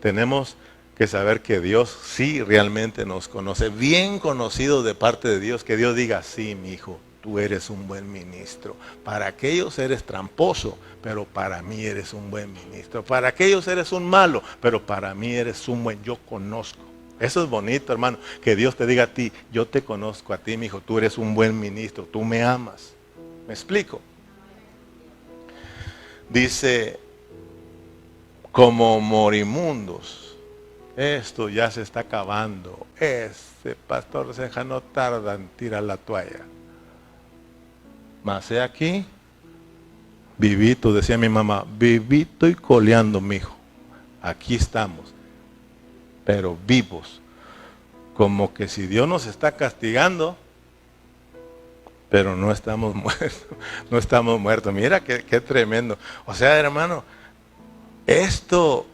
Tenemos que saber que Dios sí realmente nos conoce. Bien conocido de parte de Dios. Que Dios diga, sí, mi hijo, tú eres un buen ministro. Para aquellos eres tramposo, pero para mí eres un buen ministro. Para aquellos eres un malo, pero para mí eres un buen. Yo conozco. Eso es bonito, hermano. Que Dios te diga a ti, yo te conozco a ti, mi hijo. Tú eres un buen ministro. Tú me amas. ¿Me explico? Dice, como morimundos. Esto ya se está acabando. Este pastor Ceja no tarda en tirar la toalla. Mas he aquí, vivito, decía mi mamá, vivito y coleando, mijo. Aquí estamos, pero vivos. Como que si Dios nos está castigando, pero no estamos muertos. No estamos muertos. Mira qué tremendo. O sea, hermano, esto,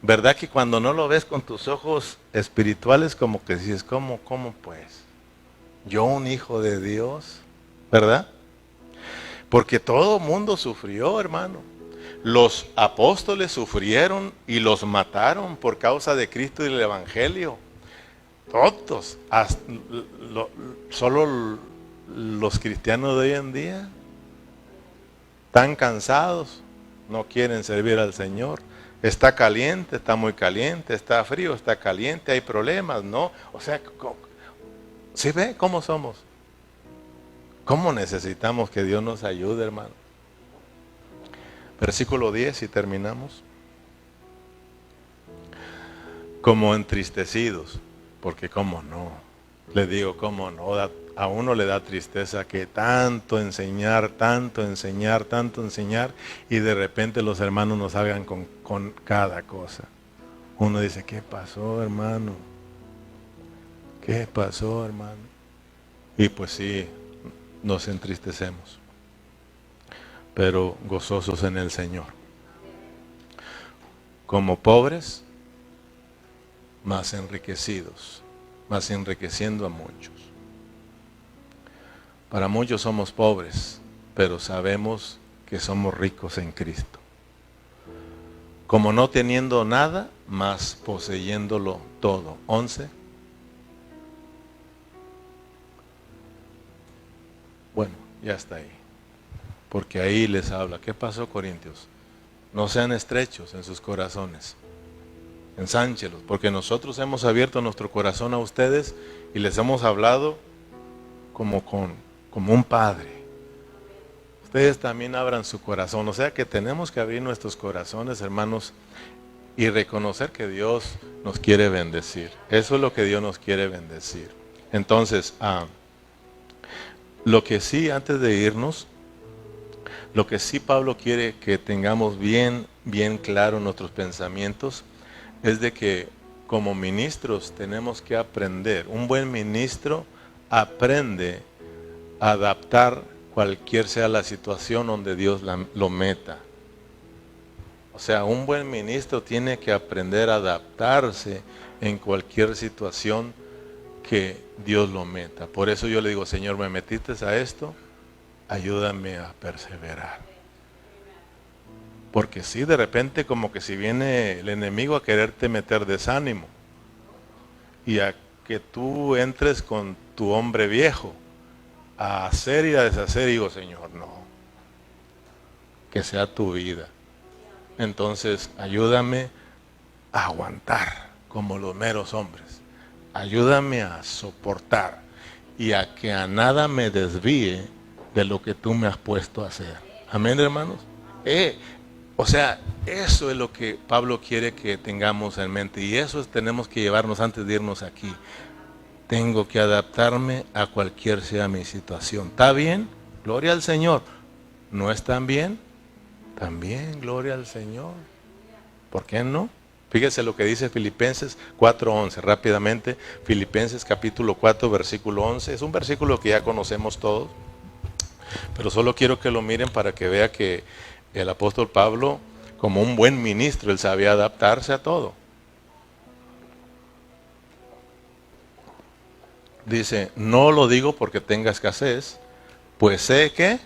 ¿verdad que cuando no lo ves con tus ojos espirituales, como que dices, ¿cómo pues? Yo un hijo de Dios, ¿verdad? Porque todo mundo sufrió, hermano. Los apóstoles sufrieron y los mataron por causa de Cristo y del Evangelio. Todos. Solo los cristianos de hoy en día están cansados, no quieren servir al Señor. Está caliente, está muy caliente, está frío, está caliente, hay problemas, ¿no? O sea, ¿sí ve cómo somos? ¿Cómo necesitamos que Dios nos ayude, hermano? Versículo 10 y terminamos. Como entristecidos, porque cómo no. Le digo, cómo no. A uno le da tristeza que tanto enseñar, tanto enseñar, tanto enseñar, y de repente los hermanos nos salgan con cada cosa. Uno dice, ¿qué pasó, hermano? ¿Qué pasó, hermano? Y pues sí, nos entristecemos, pero gozosos en el Señor. Como pobres, más enriquecidos, más enriqueciendo a muchos. Para muchos somos pobres, pero sabemos que somos ricos en Cristo. Como no teniendo nada, más poseyéndolo todo. 11. Bueno, ya está ahí. Porque ahí les habla. ¿Qué pasó, Corintios? No sean estrechos en sus corazones. Ensánchelos, porque nosotros hemos abierto nuestro corazón a ustedes y les hemos hablado como un padre. Ustedes también abran su corazón. O sea que tenemos que abrir nuestros corazones, hermanos, y reconocer que Dios nos quiere bendecir. Eso es lo que Dios nos quiere bendecir. Entonces, lo que sí, antes de irnos, lo que sí Pablo quiere que tengamos bien claro en nuestros pensamientos es de que como ministros tenemos que aprender. Un buen ministro aprende a adaptar cualquier sea la situación donde Dios lo meta. O sea, un buen ministro tiene que aprender a adaptarse en cualquier situación que Dios lo meta. Por eso yo le digo, Señor, me metiste a esto, ayúdame a perseverar. Porque sí, de repente como que si viene el enemigo a quererte meter desánimo y a que tú entres con tu hombre viejo a hacer y a deshacer, digo, Señor, no, que sea tu vida. Entonces, ayúdame a aguantar como los meros hombres. Ayúdame a soportar y a que a nada me desvíe de lo que tú me has puesto a hacer. Amén, hermanos. O sea, eso es lo que Pablo quiere que tengamos en mente, y eso tenemos que llevarnos antes de irnos aquí. Tengo que adaptarme a cualquier sea mi situación. ¿Está bien? Gloria al Señor. ¿No están bien? También, gloria al Señor. ¿Por qué no? Fíjese lo que dice Filipenses 4:11, rápidamente. Filipenses capítulo 4, versículo 11. Es un versículo que ya conocemos todos, pero solo quiero que lo miren para que vea que el apóstol Pablo, como un buen ministro, él sabía adaptarse a todo. Dice, no lo digo porque tenga escasez, pues sé que,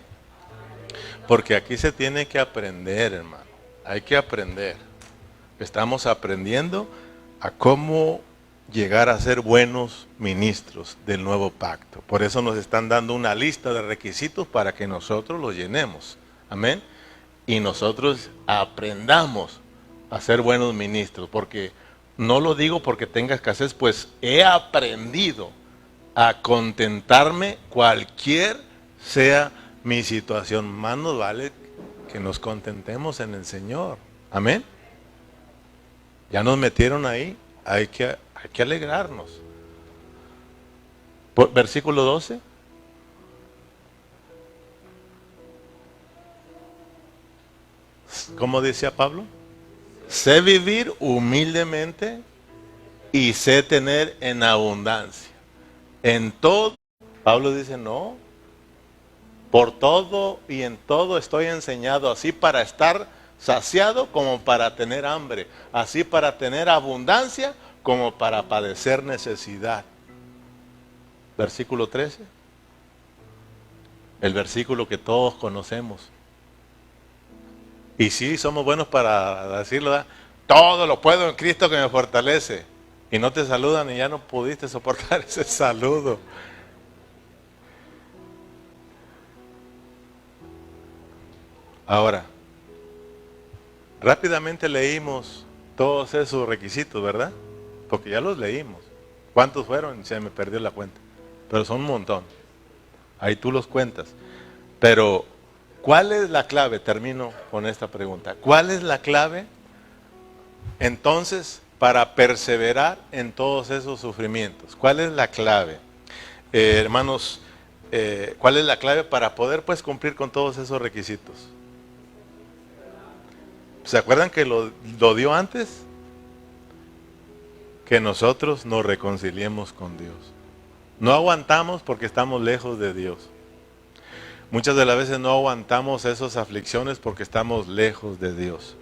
porque aquí se tiene que aprender, hermano. Hay que aprender. Estamos aprendiendo a cómo llegar a ser buenos ministros del nuevo pacto. Por eso nos están dando una lista de requisitos para que nosotros los llenemos. Amén. Y nosotros aprendamos a ser buenos ministros. Porque no lo digo porque tenga escasez, pues he aprendido a contentarme cualquier sea mi situación. Más nos vale que nos contentemos en el Señor. Amén. Ya nos metieron ahí, hay que alegrarnos. Versículo 12. ¿Cómo decía Pablo? Sé vivir humildemente y sé tener en abundancia. En todo, Pablo dice, no, por todo y en todo estoy enseñado, así para estar saciado como para tener hambre, así para tener abundancia como para padecer necesidad. Versículo 13, el versículo que todos conocemos. Y sí, somos buenos para decirlo, ¿verdad? Todo lo puedo en Cristo que me fortalece. Y no te saludan y ya no pudiste soportar ese saludo. Ahora, rápidamente leímos todos esos requisitos, ¿verdad? Porque ya los leímos. ¿Cuántos fueron? Se me perdió la cuenta. Pero son un montón. Ahí tú los cuentas. Pero, ¿cuál es la clave? Termino con esta pregunta. ¿Cuál es la clave, entonces, para perseverar en todos esos sufrimientos? ¿Cuál es la clave? Hermanos, ¿cuál es la clave para poder pues cumplir con todos esos requisitos? ¿Se acuerdan que lo dio antes? Que nosotros nos reconciliemos con Dios. No aguantamos porque estamos lejos de Dios. Muchas de las veces no aguantamos esas aflicciones porque estamos lejos de Dios.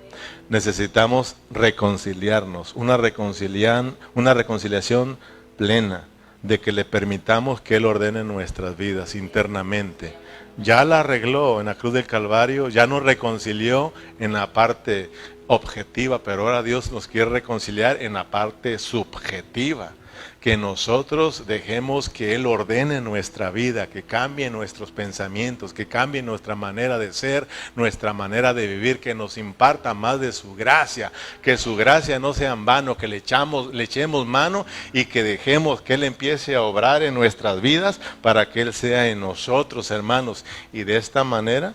Necesitamos reconciliarnos, una reconciliación plena, de que le permitamos que Él ordene nuestras vidas internamente. Ya la arregló en la cruz del Calvario, ya nos reconcilió en la parte objetiva, pero ahora Dios nos quiere reconciliar en la parte subjetiva. Que nosotros dejemos que Él ordene nuestra vida, que cambie nuestros pensamientos, que cambie nuestra manera de ser, nuestra manera de vivir, que nos imparta más de su gracia, que su gracia no sea en vano, que le echemos mano y que dejemos que Él empiece a obrar en nuestras vidas para que Él sea en nosotros, hermanos. Y de esta manera,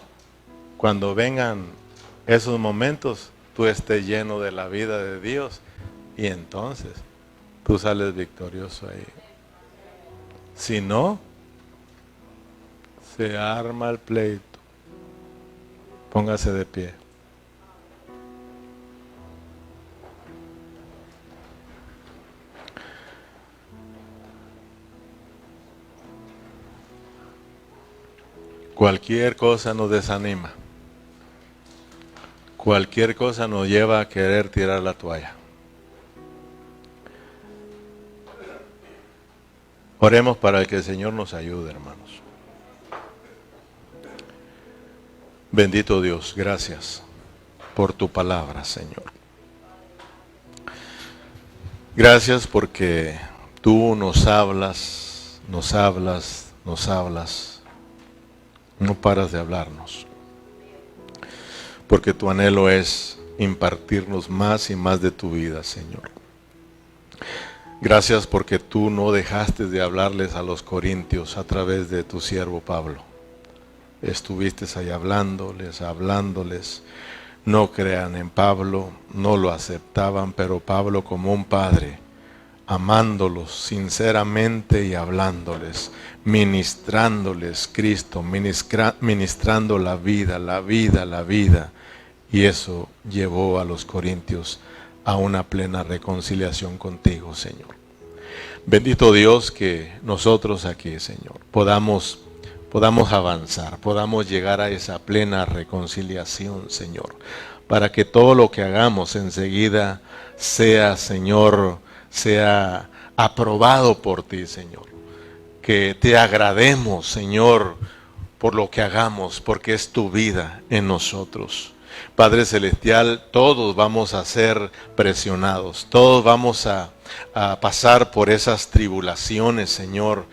cuando vengan esos momentos, tú estés lleno de la vida de Dios y entonces tú sales victorioso ahí. Si no, se arma el pleito. Póngase de pie. Cualquier cosa nos desanima. Cualquier cosa nos lleva a querer tirar la toalla. Oremos para que el Señor nos ayude, hermanos. Bendito Dios, gracias por tu palabra, Señor. Gracias porque tú nos hablas, nos hablas, nos hablas. No paras de hablarnos. Porque tu anhelo es impartirnos más y más de tu vida, Señor. Gracias porque tú no dejaste de hablarles a los corintios a través de tu siervo Pablo. Estuviste ahí hablándoles. No crean en Pablo, no lo aceptaban, pero Pablo como un padre, amándolos sinceramente y hablándoles, ministrándoles Cristo, ministrando la vida. Y eso llevó a los corintios a una plena reconciliación contigo, Señor. Bendito Dios que nosotros aquí, Señor, podamos avanzar, podamos llegar a esa plena reconciliación, Señor, para que todo lo que hagamos enseguida sea, Señor, sea aprobado por ti, Señor. Que te agrademos, Señor, por lo que hagamos, porque es tu vida en nosotros. Padre Celestial, todos vamos a ser presionados, todos vamos a pasar por esas tribulaciones, Señor,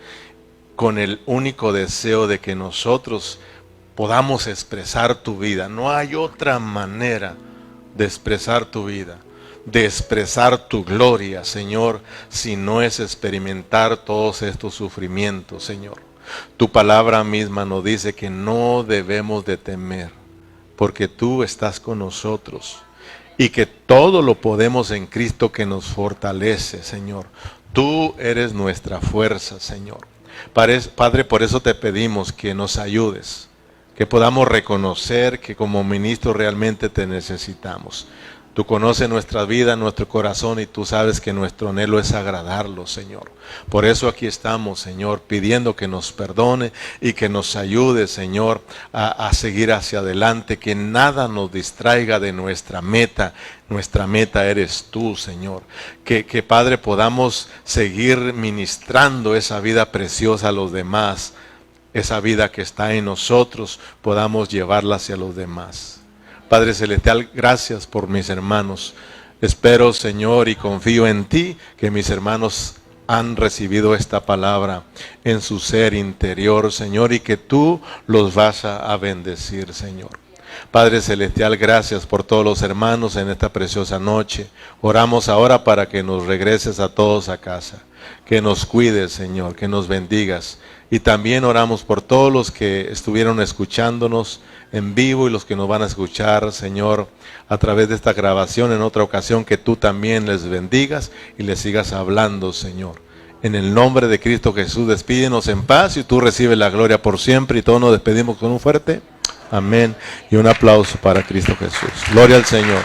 con el único deseo de que nosotros podamos expresar tu vida. No hay otra manera de expresar tu vida, de expresar tu gloria, Señor, si no es experimentar todos estos sufrimientos, Señor. Tu palabra misma nos dice que no debemos de temer, porque tú estás con nosotros y que todo lo podemos en Cristo que nos fortalece, Señor. Tú eres nuestra fuerza, Señor. Padre, por eso te pedimos que nos ayudes, que podamos reconocer que como ministro realmente te necesitamos. Tú conoces nuestra vida, nuestro corazón, y tú sabes que nuestro anhelo es agradarlo, Señor. Por eso aquí estamos, Señor, pidiendo que nos perdone y que nos ayude, Señor, a seguir hacia adelante, que nada nos distraiga de nuestra meta. Nuestra meta eres tú, Señor. Que Padre, podamos seguir ministrando esa vida preciosa a los demás. Esa vida que está en nosotros, podamos llevarla hacia los demás. Padre Celestial, gracias por mis hermanos. Espero, Señor, y confío en ti, que mis hermanos han recibido esta palabra en su ser interior, Señor, y que tú los vas a bendecir, Señor. Padre Celestial, gracias por todos los hermanos en esta preciosa noche. Oramos ahora para que nos regreses a todos a casa. Que nos cuides, Señor, que nos bendigas. Y también oramos por todos los que estuvieron escuchándonos en vivo y los que nos van a escuchar, Señor, a través de esta grabación en otra ocasión, que tú también les bendigas y les sigas hablando, Señor, En el nombre de Cristo Jesús, despídenos en paz y tú recibes la gloria por siempre. Y todos nos despedimos con un fuerte amén y un aplauso para Cristo Jesús. Gloria al Señor.